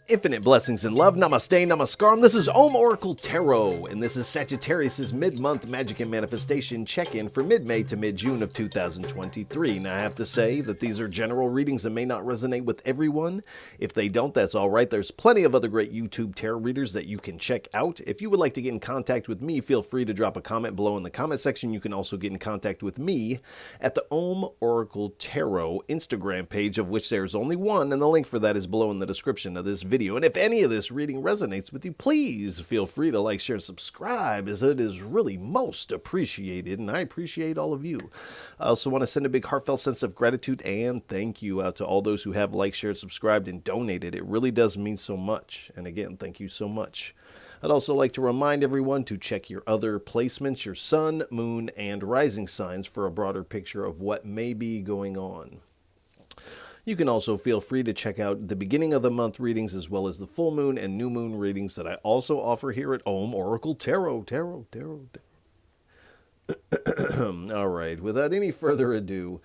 Infinite blessings and love. Namaste, namaskaram. This is Om Oracle Tarot, and this is Sagittarius' mid-month Magick and Manifestation check-in for mid-May to mid-June of 2023. Now, I have to say that these are general readings and may not resonate with everyone. If they don't, that's all right. There's plenty of other great YouTube tarot readers that you can check out. If you would like to get in contact with me, feel free to drop a comment below in the comment section. You can also get in contact with me at the Om Oracle Tarot Instagram page, of which there's only one, and the link for that is below in the description of this video. And if any of this reading resonates with you, please feel free to like, share, and subscribe, as it is really most appreciated, and I appreciate all of you. I also want to send a big heartfelt sense of gratitude and thank you out to all those who have liked, shared, subscribed, and donated. It really does mean so much. And again, thank you so much. I'd also like to remind everyone to check your other placements, your sun, moon, and rising signs for a broader picture of what may be going on. You can also feel free to check out the beginning of the month readings as well as the full moon and new moon readings that I also offer here at Om Oracle Tarot. All right, without any further ado,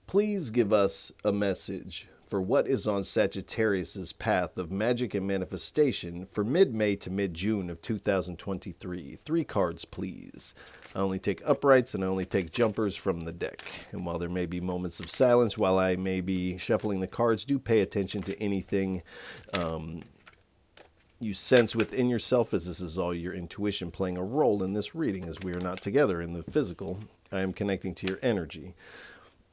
please give us a message for what is on Sagittarius' path of magic and manifestation for mid-May to mid-June of 2023. 3 cards, please. I only take uprights and I only take jumpers from the deck. And while there may be moments of silence, while I may be shuffling the cards, do pay attention to anything you sense within yourself, as this is all your intuition playing a role in this reading, as we are not together in the physical. I am connecting to your energy.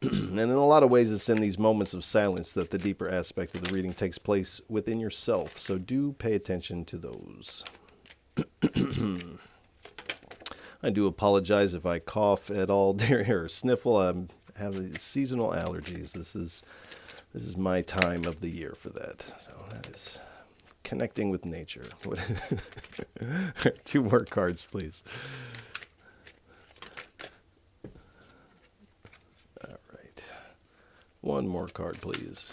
And in a lot of ways, it's in these moments of silence that the deeper aspect of the reading takes place within yourself. So do pay attention to those. I do apologize if I cough at all or sniffle. I have seasonal allergies. This is my time of the year for that. So that is connecting with nature. 2 more cards, please. One more card, please.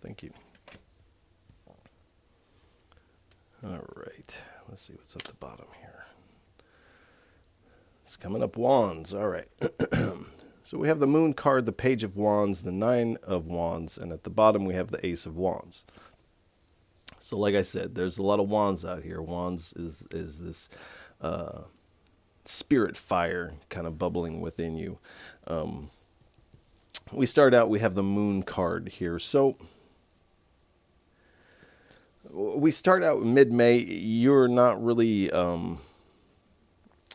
Thank you. All right. Let's see what's at the bottom here. It's coming up Wands. All right. So we have the Moon card, the Page of Wands, the 9 of Wands, and at the bottom we have the Ace of Wands. So like I said, there's a lot of wands out here. Wands is this spirit fire kind of bubbling within you. We start out, we have the Moon card here. So we start out mid-May. You're not really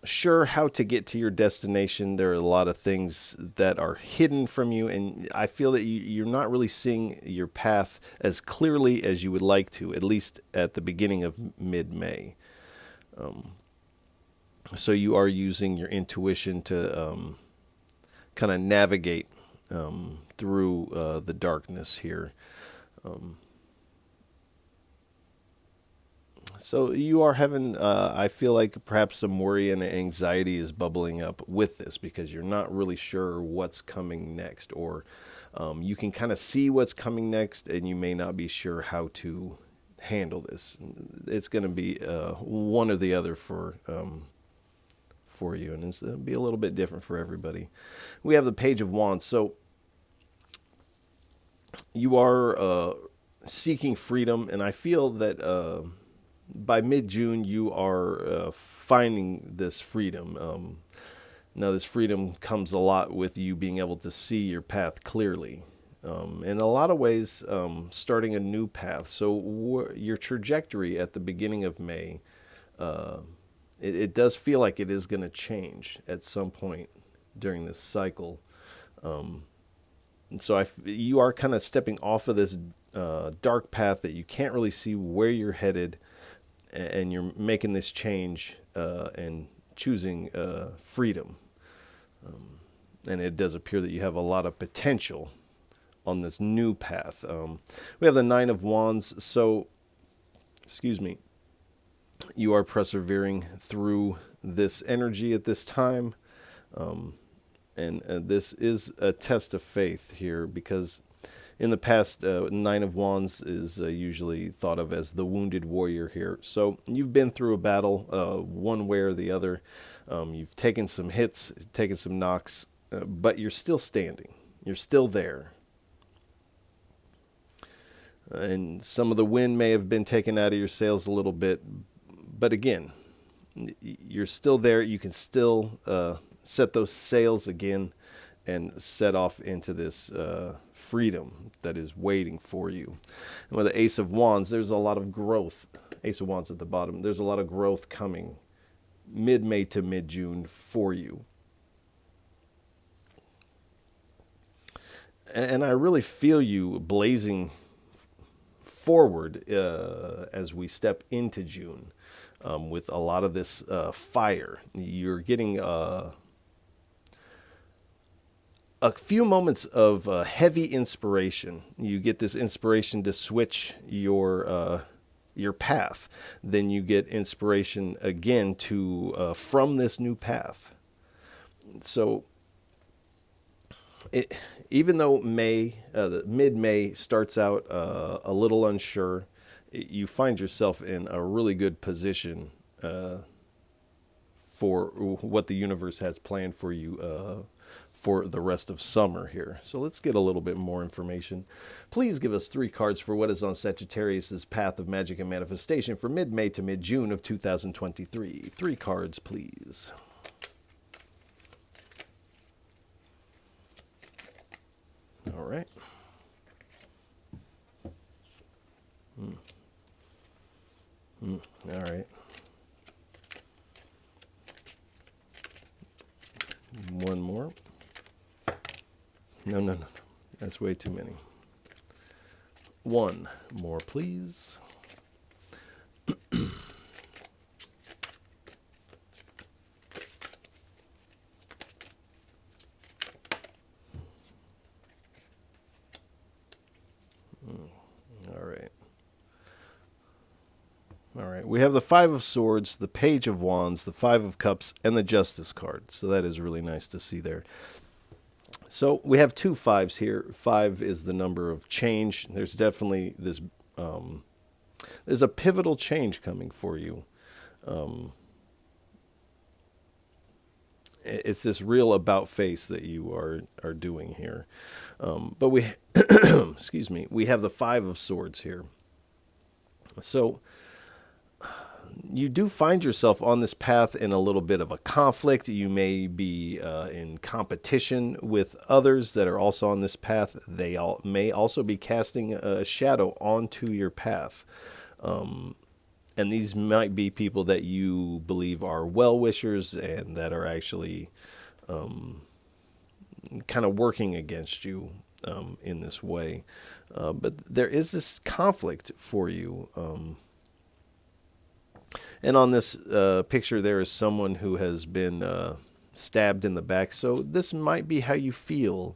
sure how to get to your destination. There are a lot of things that are hidden from you, and I feel that you're not really seeing your path as clearly as you would like to, at least at the beginning of mid-May. So you are using your intuition to kind of navigate through the darkness here. So you are having, I feel like perhaps some worry and anxiety is bubbling up with this because you're not really sure what's coming next, or you can kind of see what's coming next and you may not be sure how to handle this. It's going to be one or the other for you, and it'll be a little bit different for everybody. We have the Page of Wands. So you are seeking freedom, and I feel that by mid-June, you are finding this freedom. Now, this freedom comes a lot with you being able to see your path clearly. In a lot of ways, starting a new path. So your trajectory at the beginning of May, it does feel like it is going to change at some point during this cycle. And so you are kind of stepping off of this dark path that you can't really see where you're headed, and you're making this change and choosing freedom. And it does appear that you have a lot of potential on this new path. We have the 9 of Wands. So, you are persevering through this energy at this time. And this is a test of faith here, because In the past, Nine of Wands is usually thought of as the wounded warrior here. So you've been through a battle, one way or the other. You've taken some hits, taken some knocks, but you're still standing. You're still there. And some of the wind may have been taken out of your sails a little bit. But again, you're still there. You can still set those sails again and set off into this freedom that is waiting for you. And with the Ace of Wands, there's a lot of growth. Ace of Wands at the bottom. There's a lot of growth coming mid-May to mid-June for you. And I really feel you blazing forward as we step into June with a lot of this fire. You're getting a few moments of heavy inspiration. You get this inspiration to switch your path. Then you get inspiration again to from this new path. So even though mid-May starts out a little unsure, you find yourself in a really good position for what the universe has planned for you for the rest of summer here. So let's get a little bit more information. Please give us 3 cards for what is on Sagittarius's path of magic and manifestation for mid-May to mid-June of 2023. 3 cards, please. All right. All right. One more. No. That's way too many. 1 more, please. All right. We have the 5 of Swords, the Page of Wands, the 5 of Cups, and the Justice card. So that is really nice to see there. So we have 2 5s here. 5 is the number of change. There's definitely this, there's a pivotal change coming for you. It's this real about face that you are doing here. But we, excuse me, we have the 5 of Swords here. So you do find yourself on this path in a little bit of a conflict. You may be in competition with others that are also on this path. They may also be casting a shadow onto your path. And these might be people that you believe are well-wishers and that are actually kind of working against you in this way. But there is this conflict for you. And on this picture, there is someone who has been stabbed in the back. So this might be how you feel.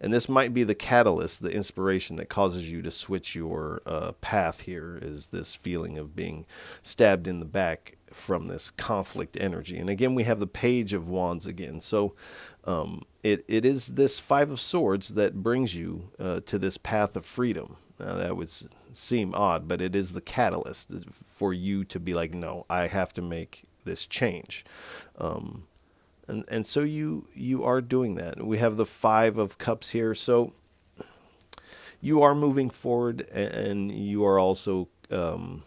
And this might be the catalyst, the inspiration that causes you to switch your path here, is this feeling of being stabbed in the back from this conflict energy. And again, we have the Page of Wands again. So it is this 5 of Swords that brings you to this path of freedom. Now, that would seem odd, but it is the catalyst for you to be like, no, I have to make this change. And so you are doing that. We have the 5 of Cups here. So you are moving forward, and you are also kind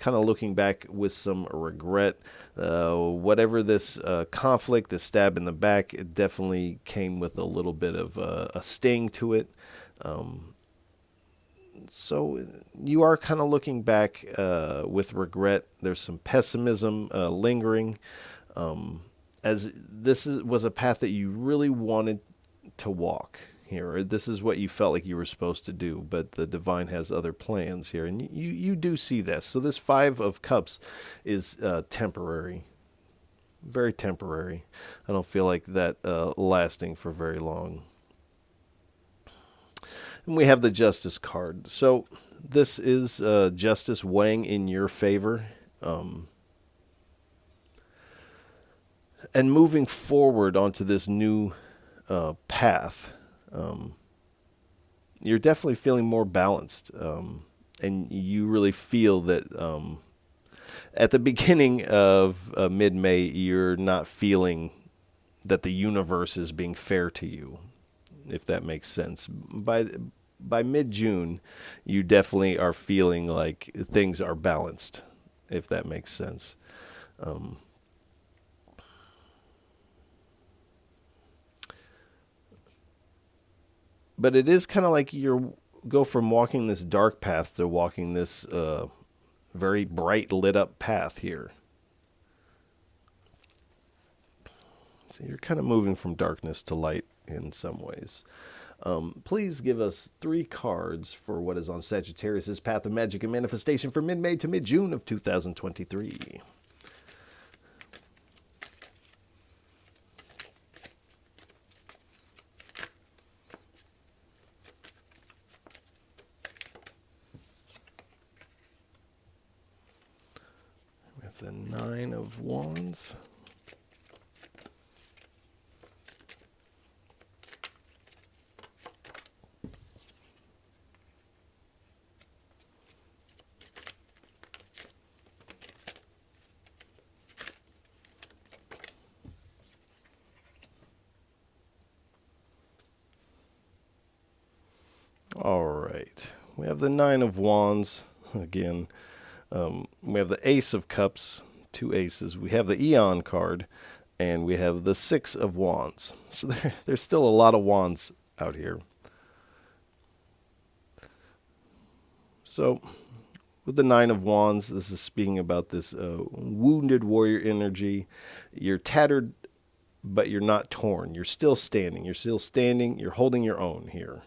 of looking back with some regret. Whatever this conflict, this stab in the back, it definitely came with a little bit of a sting to it. So you are kind of looking back with regret. There's some pessimism lingering, as this was a path that you really wanted to walk here. This is what you felt like you were supposed to do, but the divine has other plans here, and you do see this. So this 5 of Cups is temporary, very temporary. I don't feel like that lasting for very long. And we have the Justice card. So this is justice weighing in your favor. And moving forward onto this new path. you're definitely feeling more balanced, and you really feel that at the beginning of mid-May, you're not feeling that the universe is being fair to you, if that makes sense. By mid-June, you definitely are feeling like things are balanced, if that makes sense. Um, but it is kind of like you go from walking this dark path to walking this very bright lit up path here. So you're kind of moving from darkness to light in some ways. Please give us 3 cards for what is on Sagittarius' path of magic and manifestation for mid-May to mid-June of 2023. We have the 9 of Wands. All right. We have the 9 of Wands again. We have the Ace of Cups, 2 aces. We have the Eon card, and we have the 6 of Wands. So there's still a lot of wands out here. So with the 9 of Wands, this is speaking about this wounded warrior energy. You're tattered, but you're not torn. You're still standing. You're still standing. You're holding your own here.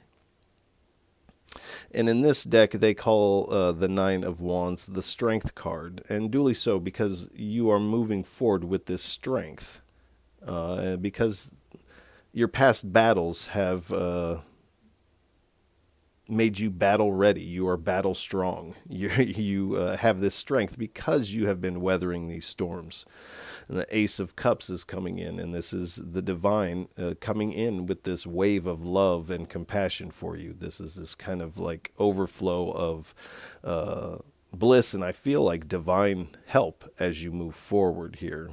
And in this deck, they call the 9 of Wands the Strength card, and duly so, because you are moving forward with this strength. Because your past battles have made you battle ready. You are battle strong. You have this strength because you have been weathering these storms. And the Ace of Cups is coming in, and this is the divine coming in with this wave of love and compassion for you. This is this kind of like overflow of bliss, and I feel like divine help as you move forward here.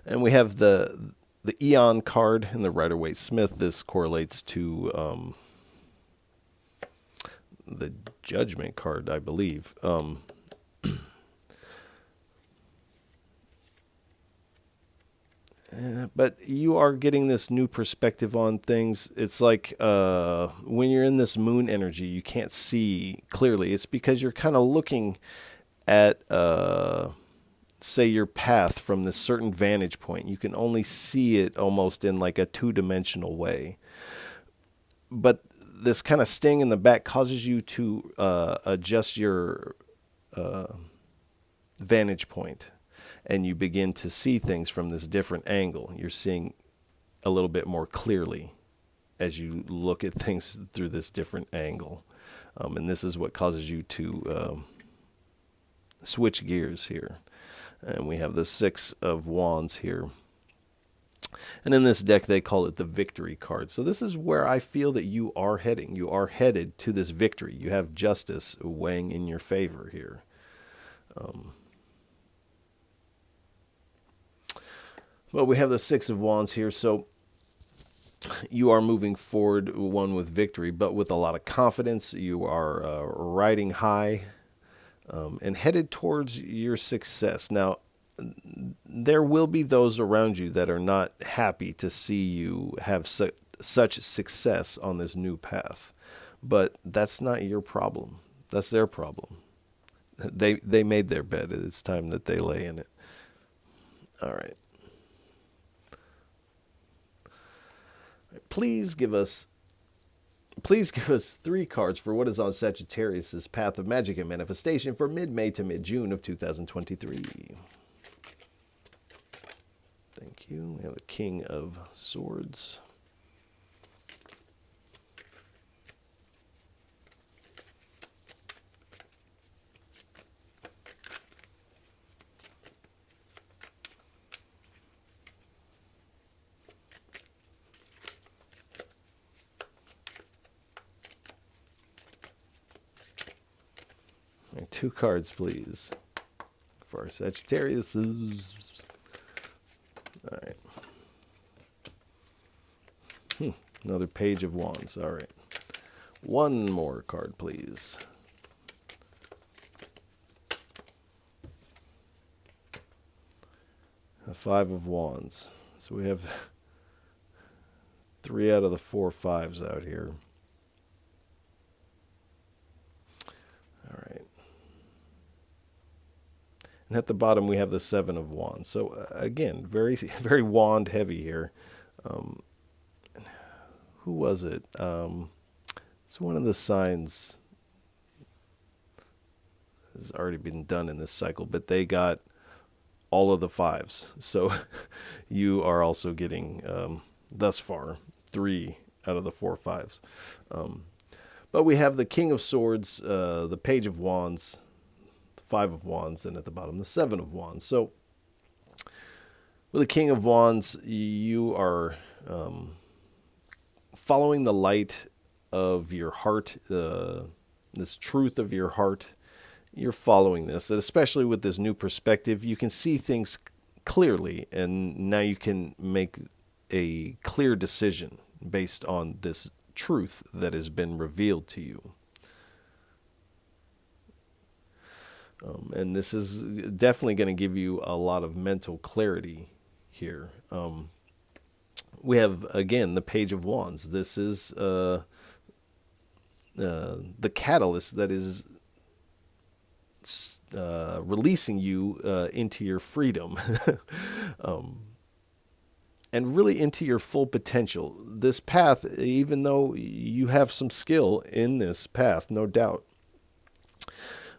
And we have the Eon card in the Rider-Waite-Smith. This correlates to the Judgment card, I believe. But you are getting this new perspective on things. It's like when you're in this moon energy, you can't see clearly. It's because you're kind of looking at, say, your path from this certain vantage point. You can only see it almost in like a 2-dimensional way. But this kind of sting in the back causes you to adjust your vantage point. And you begin to see things from this different angle. You're seeing a little bit more clearly as you look at things through this different angle. And this is what causes you to switch gears here. And we have the 6 of Wands here. And in this deck, they call it the Victory card. So this is where I feel that you are heading. You are headed to this victory. You have justice weighing in your favor here. Well, we have the 6 of Wands here, so you are moving forward, one with victory, but with a lot of confidence. You are riding high and headed towards your success. Now, there will be those around you that are not happy to see you have such success on this new path, but that's not your problem. That's their problem. They made their bed. It's time that they lay in it. All right. Please give us 3 cards for what is on Sagittarius' path of magic and manifestation for mid-May to mid-June of 2023. Thank you. We have the King of Swords. 2 cards, please, for our Sagittariuses. All right. Another Page of Wands. All right. 1 more card, please. A 5 of Wands. So we have 3 out of the 4 5s out here. All right. And at the bottom we have the 7 of Wands. So again, very, very wand heavy here. Who was it? It's one of the signs has already been done in this cycle, but they got all of the 5s. So you are also getting, thus far, 3 out of the 4 5s. But we have the King of Swords, the Page of Wands, the 5 of Wands, and at the bottom, the 7 of Wands. So with the King of Wands, you are following the light of your heart, this truth of your heart. You're following this, and especially with this new perspective, you can see things clearly, and now you can make a clear decision based on this truth that has been revealed to you. And this is definitely going to give you a lot of mental clarity here. We have, again, the Page of Wands. This is the catalyst that is releasing you into your freedom and really into your full potential. This path, even though you have some skill in this path, no doubt,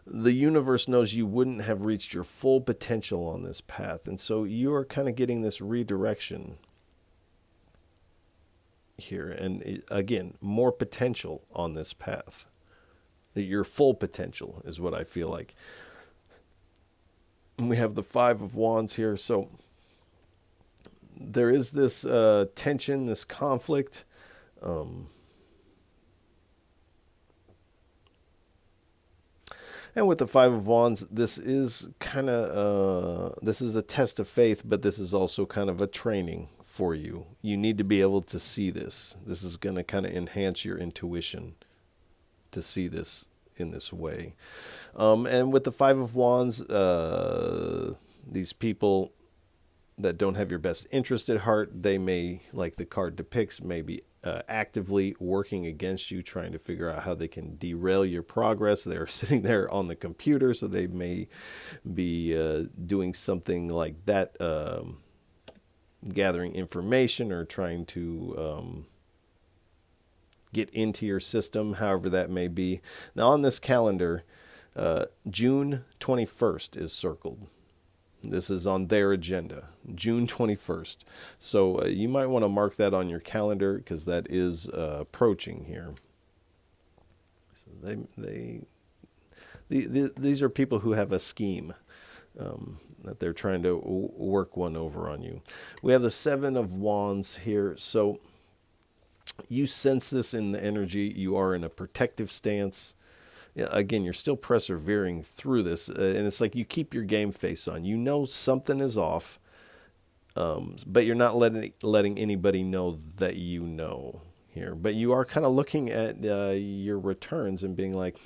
the universe knows you wouldn't have reached your full potential on this path. And so you are kind of getting this redirection here. And again, more potential on this path. Your full potential is what I feel like. And we have the 5 of Wands here. So there is this tension, this conflict. And with the 5 of Wands, this is kind of, this is a test of faith, but this is also kind of a training for you. You need to be able to see this. This is going to kind of enhance your intuition to see this in this way. And with the 5 of Wands, these people that don't have your best interest at heart, they may, like the card depicts, may be actively working against you, trying to figure out how they can derail your progress. They're sitting there on the computer, so they may be doing something like that, gathering information or trying to get into your system, however that may be. Now on this calendar, June 21st is circled. This is on their agenda, June 21st. So you might want to mark that on your calendar because that is approaching here. So these are people who have a scheme that they're trying to work one over on you. We have the 7 of Wands here. So you sense this in the energy. You are in a protective stance. Again, you're still persevering through this, and it's like you keep your game face on. You know something is off, but you're not letting anybody know that you know here. But you are kind of looking at your returns and being like,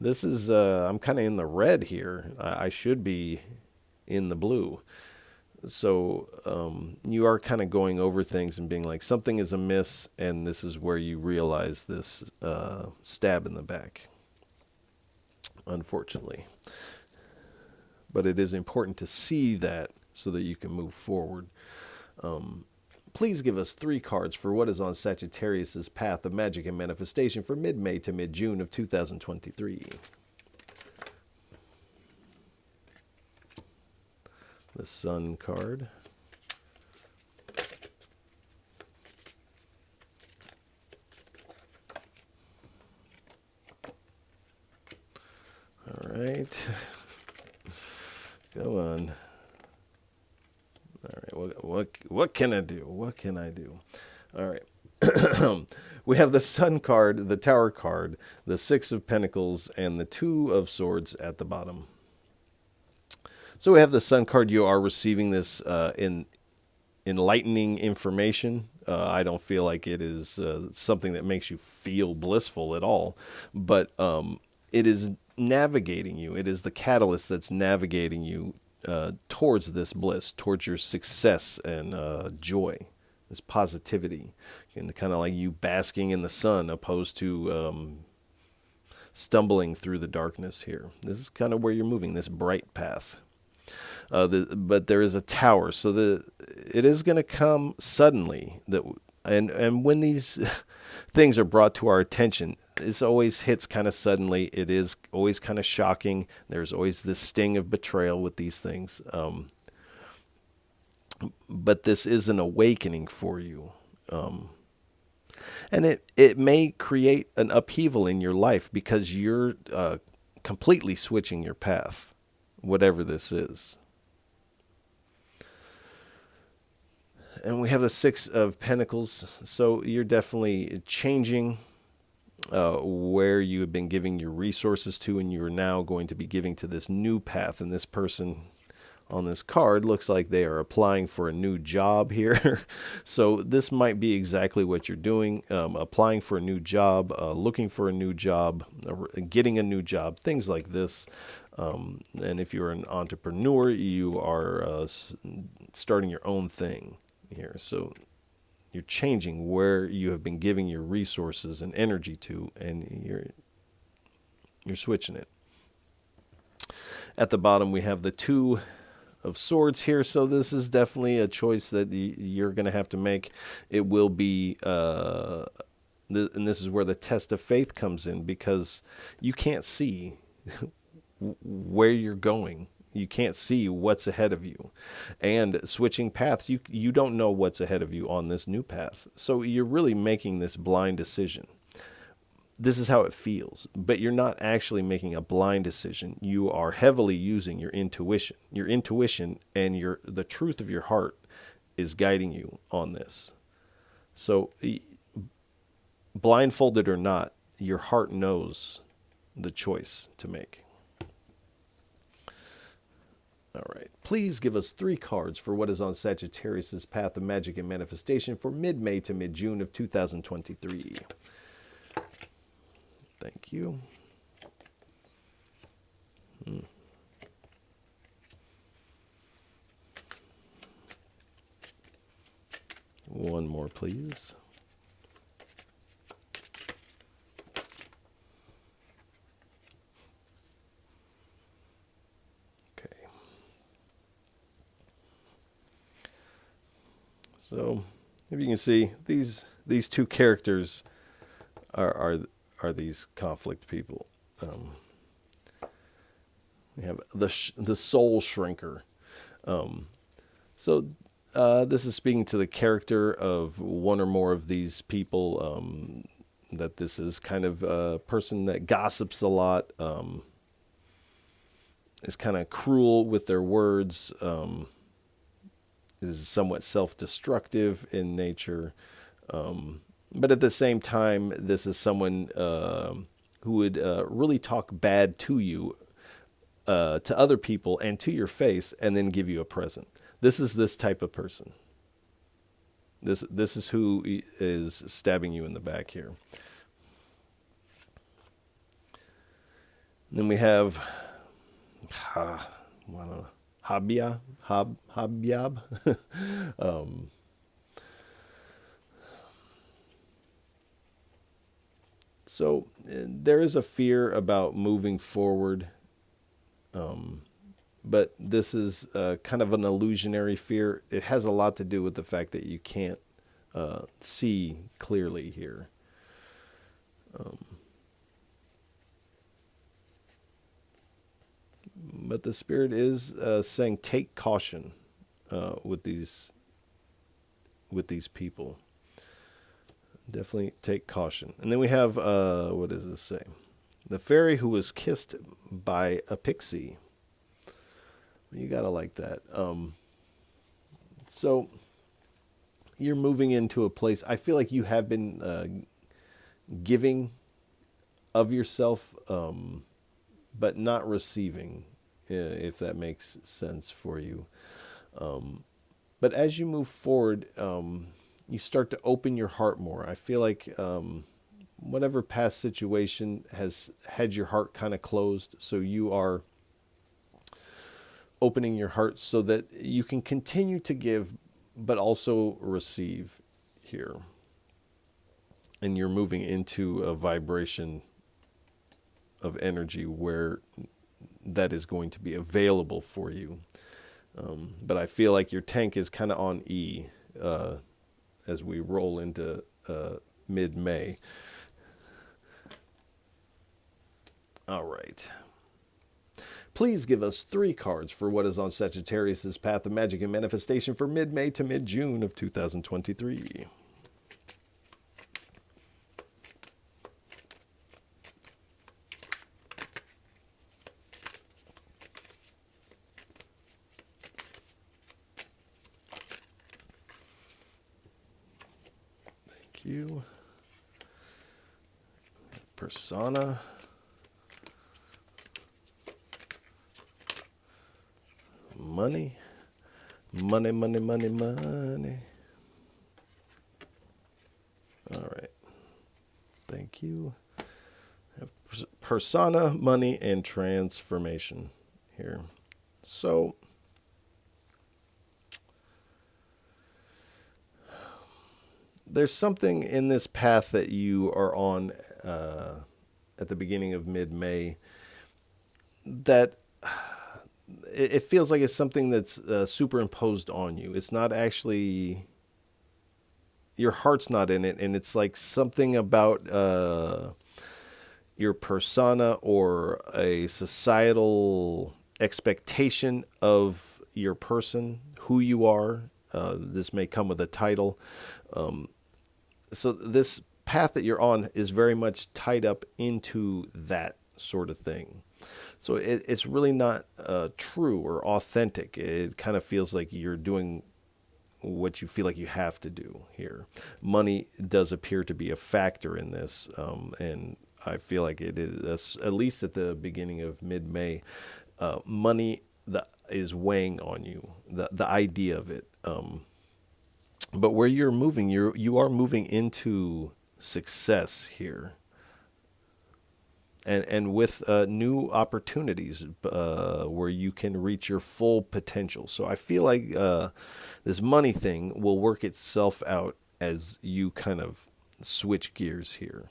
this is, I'm kind of in the red here. I should be in the blue. So you are kind of going over things and being like, something is amiss, and this is where you realize this stab in the back. Unfortunately. But it is important to see that so that you can move forward. Please give us 3 cards for what is on Sagittarius's path of magic and manifestation for mid-May to mid-June of 2023. The Sun card. All right. Go on. All right. What can I do? What can I do? All right. We have the Sun card, the Tower card, the Six of Pentacles, and the Two of Swords at the bottom. So we have the Sun card. You are receiving this enlightening information. I don't feel like it is something that makes you feel blissful at all, but it is navigating you. It is the catalyst that's navigating you towards this bliss, towards your success and joy, this positivity, and kind of like you basking in the sun opposed to stumbling through the darkness here. This is kind of where you're moving, this bright path. But there is a tower, so it is going to come suddenly. And when these things are brought to our attention, it always hits kind of suddenly. It is always kind of shocking. There's always this sting of betrayal with these things. But this is an awakening for you. And it may create an upheaval in your life because you're completely switching your path, whatever this is. And we have the Six of Pentacles, so you're definitely changing where you have been giving your resources to, and you're now going to be giving to this new path. And this person on this card looks like they are applying for a new job here. So this might be exactly what you're doing, applying for a new job, looking for a new job, getting a new job, things like this. And if you're an entrepreneur, you are starting your own thing here. So you're changing where you have been giving your resources and energy to, and you're switching it. At the bottom, we have the Two of Swords here. So this is definitely a choice that you're going to have to make. It will be, and this is where the test of faith comes in, because you can't see where you're going. You can't see what's ahead of you. And switching paths, you don't know what's ahead of you on this new path. So you're really making this blind decision. This is how it feels. But you're not actually making a blind decision. You are heavily using your intuition. Your intuition and the truth of your heart is guiding you on this. So blindfolded or not, your heart knows the choice to make. All right. Please give us 3 cards for what is on Sagittarius' path of magic and manifestation for mid-May to mid-June of 2023. Thank you. One more, please. So, if you can see, these 2 characters are these conflict people. We have the soul shrinker. So this is speaking to the character of one or more of these people. That this is kind of a person that gossips a lot. Is kind of cruel with their words. Is somewhat self-destructive in nature. But at the same time, this is someone who would really talk bad to you, to other people, and to your face, and then give you a present. This is this type of person. This is who is stabbing you in the back here. And then we have Habyab. So there is a fear about moving forward, but this is kind of an illusionary fear. It has a lot to do with the fact that you can't see clearly here. But the Spirit is saying, take caution with these people. Definitely take caution. And then we have, what does this say? The fairy who was kissed by a pixie. You gotta like that. So you're moving into a place. I feel like you have been giving of yourself, but not receiving, if that makes sense for you. But as you move forward, you start to open your heart more. I feel like whatever past situation has had your heart kind of closed, so you are opening your heart so that you can continue to give, but also receive here. And you're moving into a vibration of energy where that is going to be available for you. But I feel like your tank is kind of on E as we roll into mid-May. All right. Please give us 3 cards for what is on Sagittarius's path of magic and manifestation for mid-May to mid-June of 2023. Thank you. Persona. Money. Money, money, money, money. All right. Thank you. Persona, money, and transformation here. So there's something in this path that you are on at the beginning of mid-May that it feels like it's something that's superimposed on you. It's not actually, your heart's not in it, and it's like something about your persona or a societal expectation of your person, who you are. This may come with a title. So this path that you're on is very much tied up into that sort of thing. So it's really not true or authentic. It kind of feels like you're doing what you feel like you have to do here. Money does appear to be a factor in this, and I feel like it is, at least at the beginning of mid-May, money is weighing on you, the idea of it. But where you're moving, you are moving into success here. And with new opportunities where you can reach your full potential. So I feel like this money thing will work itself out as you kind of switch gears here.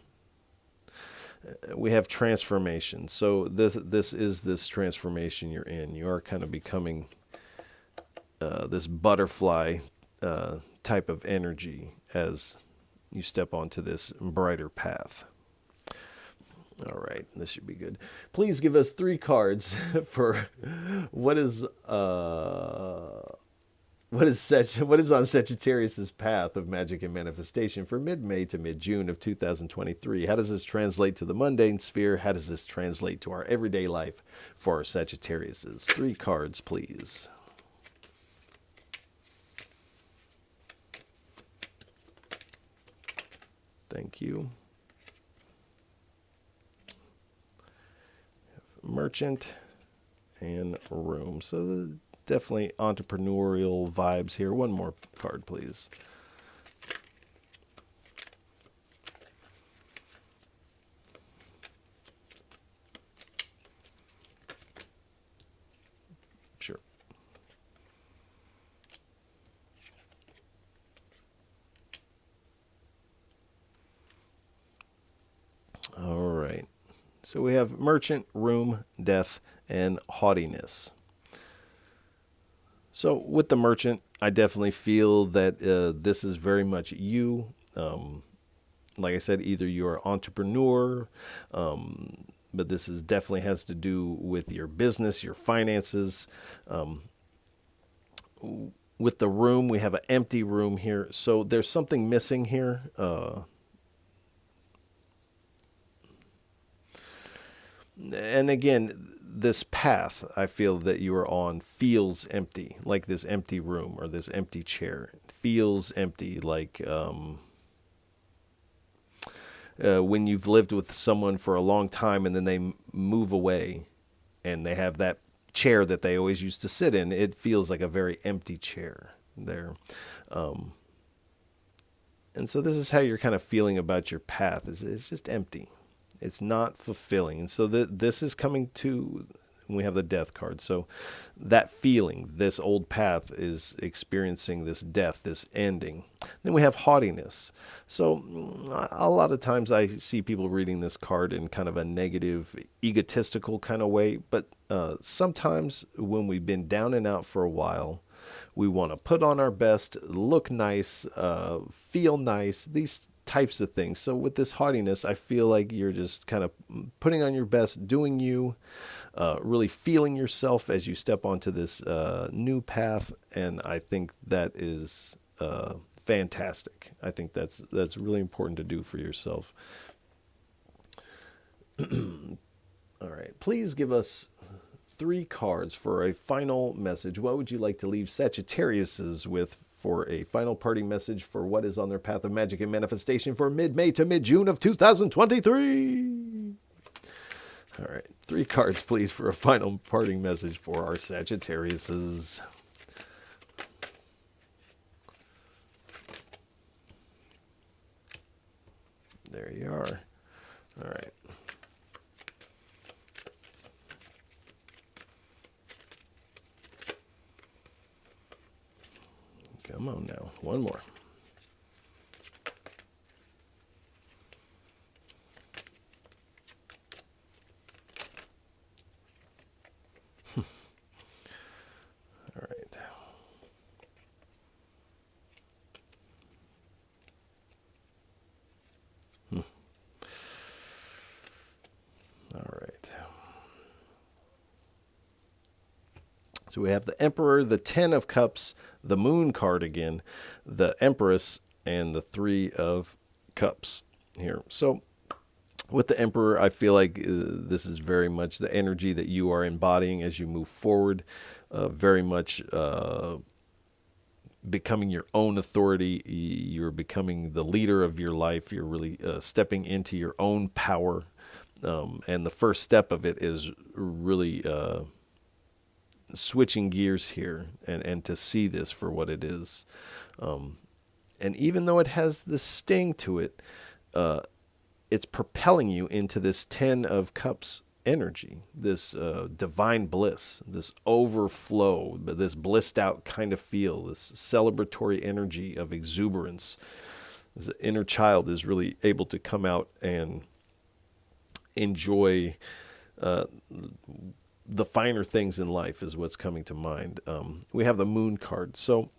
We have transformation. So this is this transformation you're in. You are kind of becoming this butterfly type of energy as you step onto this brighter path. All right, this should be good. Please give us 3 cards for what is on Sagittarius's path of magic and manifestation for mid-May to mid-June of 2023. How does this translate to the mundane sphere? How does this translate to our everyday life for our Sagittariuses? 3 cards, please. Thank you. Merchant and room. So definitely entrepreneurial vibes here. One more card, please. Sure. All right. So we have merchant, room, death, and haughtiness. So with the merchant, I definitely feel that this is very much you. Like I said, either you're an entrepreneur, but this is definitely has to do with your business, your finances. With the room, we have an empty room here. So there's something missing here. And again, this path I feel that you are on feels empty, like this empty room or this empty chair. It feels empty, like when you've lived with someone for a long time and then they move away and they have that chair that they always used to sit in. It feels like a very empty chair there. And so this is how you're kind of feeling about your path. It's just empty. It's not fulfilling. And so this is coming to, we have the death card. So that feeling, this old path is experiencing this death, this ending. Then we have haughtiness. So a lot of times I see people reading this card in kind of a negative, egotistical kind of way. But sometimes when we've been down and out for a while, we want to put on our best, look nice, feel nice, these types of things. So with this haughtiness, I feel like you're just kind of putting on your best, doing you, really feeling yourself as you step onto this new path. And I think that is fantastic. I think that's really important to do for yourself. All right. Please give us 3 cards for a final message. What would you like to leave Sagittariuses with for a final parting message for what is on their path of magic and manifestation for mid-May to mid-June of 2023? All right. 3 cards, please, for a final parting message for our Sagittariuses. There you are. All right. Come on now. One more. All right. All right. So we have the Emperor, the 10 of Cups, the Moon card again, the Empress, and the 3 of Cups here. So with the Emperor, I feel like this is very much the energy that you are embodying as you move forward, very much becoming your own authority. You're becoming the leader of your life. You're really stepping into your own power. And the first step of it is really switching gears here and to see this for what it is. And even though it has this sting to it, it's propelling you into this 10 of Cups energy, this divine bliss, this overflow, this blissed out kind of feel, this celebratory energy of exuberance. The inner child is really able to come out and enjoy the finer things in life is what's coming to mind. We have the Moon card. So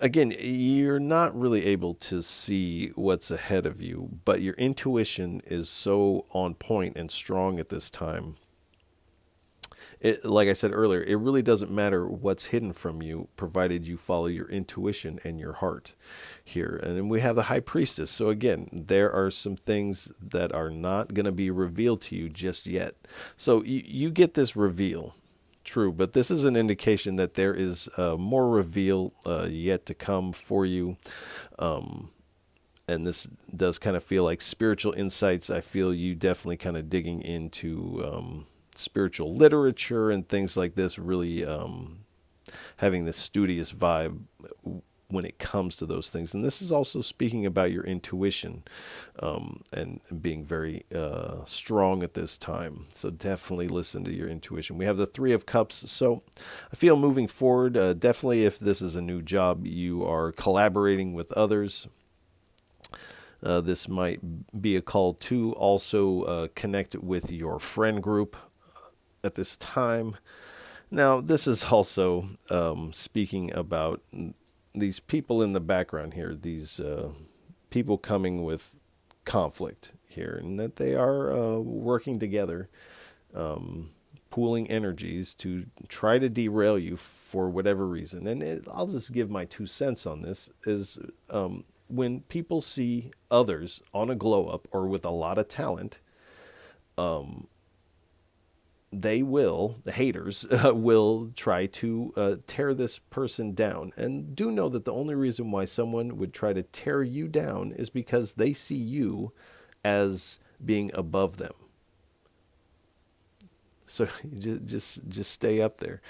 again, you're not really able to see what's ahead of you, but your intuition is so on point and strong at this time. Like I said earlier, it really doesn't matter what's hidden from you, provided you follow your intuition and your heart here. And then we have the High Priestess. So again, there are some things that are not going to be revealed to you just yet. So you get this reveal, true, but this is an indication that there is more reveal yet to come for you. And this does kind of feel like spiritual insights. I feel you definitely kind of digging into spiritual literature and things like this, really having this studious vibe when it comes to those things. And this is also speaking about your intuition and being very strong at this time. So definitely listen to your intuition. We have the 3 of Cups. So I feel moving forward, definitely if this is a new job, you are collaborating with others. This might be a call to also connect with your friend group at this time. Now, this is also speaking about these people in the background here, these people coming with conflict here, and that they are working together, pooling energies to try to derail you for whatever reason. And I'll just give my 2 cents on this, is when people see others on a glow up or with a lot of talent, the haters, will try to tear this person down. And do know that the only reason why someone would try to tear you down is because they see you as being above them. So just stay up there.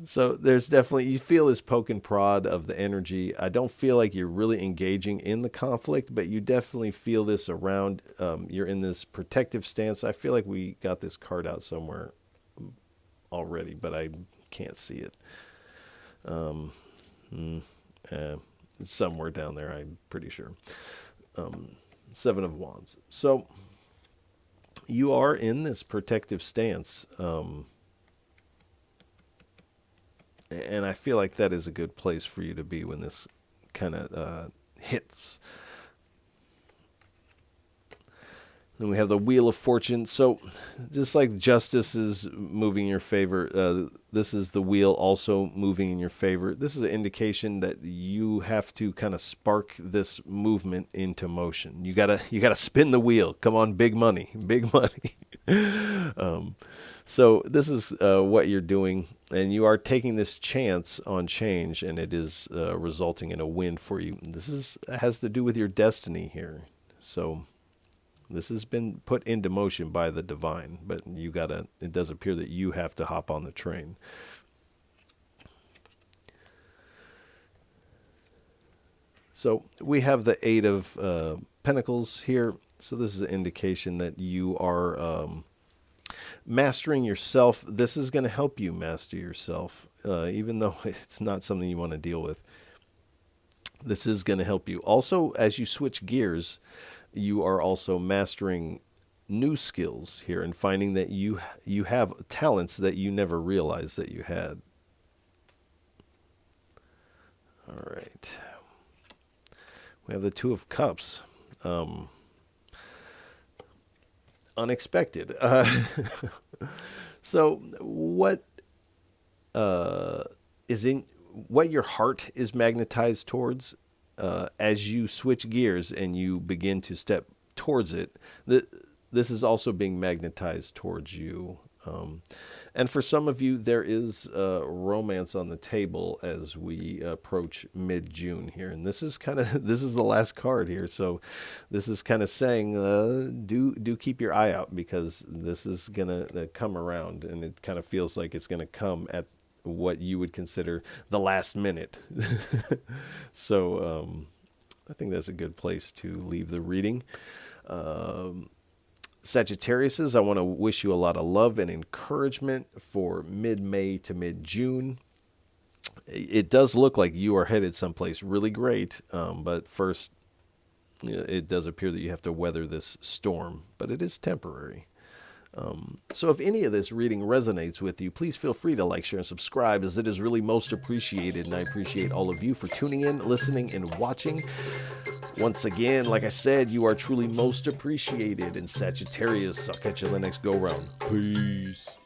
So there's definitely, you feel this poke and prod of the energy. I don't feel like you're really engaging in the conflict, but you definitely feel this around. You're in this protective stance. I feel like we got this card out somewhere already, but I can't see it. It's somewhere down there, I'm pretty sure. Seven of Wands. So you are in this protective stance. And I feel like that is a good place for you to be when this kind of hits. Then we have the Wheel of Fortune. So just like justice is moving in your favor, this is the wheel also moving in your favor. This is an indication that you have to kind of spark this movement into motion. You gotta spin the wheel. Come on, big money, big money. So this is what you're doing, and you are taking this chance on change, and it is resulting in a win for you. This has to do with your destiny here. So this has been put into motion by the divine, but it does appear that you have to hop on the train. So we have the Eight of Pentacles here. So this is an indication that you are mastering yourself. This is going to help you master yourself, even though it's not something you want to deal with. This is going to help you. Also, as you switch gears, you are also mastering new skills here and finding that you have talents that you never realized that you had. All right. We have the Two of Cups. Unexpected. So what what your heart is magnetized towards, as you switch gears and you begin to step towards it, this is also being magnetized towards you. And for some of you, there is romance on the table as we approach mid-June here. And this is the last card here. So this is kind of saying, do keep your eye out, because this is going to come around, and it kind of feels like it's going to come at what you would consider the last minute. So I think that's a good place to leave the reading. Sagittariuses, I want to wish you a lot of love and encouragement for mid-May to mid-June. It does look like you are headed someplace really great, but first, it does appear that you have to weather this storm, but it is temporary. So if any of this reading resonates with you, please feel free to like, share, and subscribe, as it is really most appreciated, and I appreciate all of you for tuning in, listening, and watching. Once again, like I said, you are truly most appreciated. In Sagittarius, I'll catch you on the next go-round. Peace.